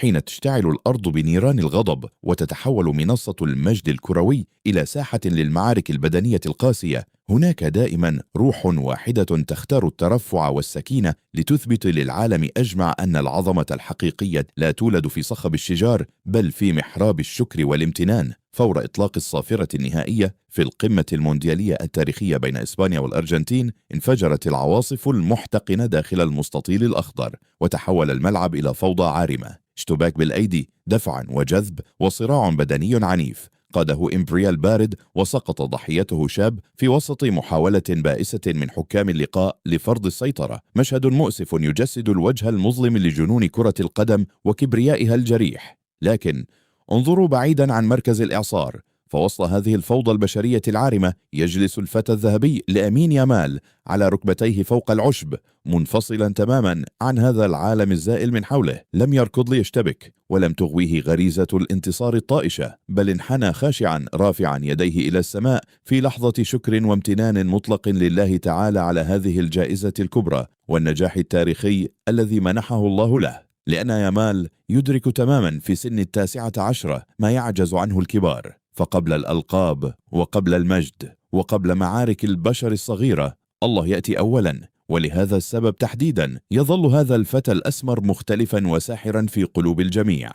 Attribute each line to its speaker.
Speaker 1: حين تشتعل الأرض بنيران الغضب وتتحول منصة المجد الكروي إلى ساحة للمعارك البدنية القاسية، هناك دائما روح واحدة تختار الترفع والسكينة لتثبت للعالم أجمع أن العظمة الحقيقية لا تولد في صخب الشجار بل في محراب الشكر والامتنان. فور إطلاق الصافرة النهائية في القمة المونديالية التاريخية بين إسبانيا والأرجنتين، انفجرت العواصف المحتقنة داخل المستطيل الأخضر، وتحول الملعب إلى فوضى عارمة، اشتباك بالأيدي، دفع وجذب، وصراع بدني عنيف قاده إمبريال بارد، وسقط ضحيته شاب في وسط محاولة بائسة من حكام اللقاء لفرض السيطرة. مشهد مؤسف يجسد الوجه المظلم لجنون كرة القدم وكبريائها الجريح. لكن انظروا بعيدا عن مركز الإعصار، فوسط هذه الفوضى البشرية العارمة يجلس الفتى الذهبي لامين يامال على ركبتيه فوق العشب، منفصلا تماما عن هذا العالم الزائل من حوله. لم يركض ليشتبك، ولم تغويه غريزة الانتصار الطائشة، بل انحنى خاشعا رافعا يديه إلى السماء في لحظة شكر وامتنان مطلق لله تعالى على هذه الجائزة الكبرى والنجاح التاريخي الذي منحه الله له. لأن يامال يدرك تماما في سن 19 ما يعجز عنه الكبار، فقبل الألقاب وقبل المجد وقبل معارك البشر الصغيرة الله يأتي أولا. ولهذا السبب تحديدا يظل هذا الفتى الأسمر مختلفا وساحرا في قلوب الجميع.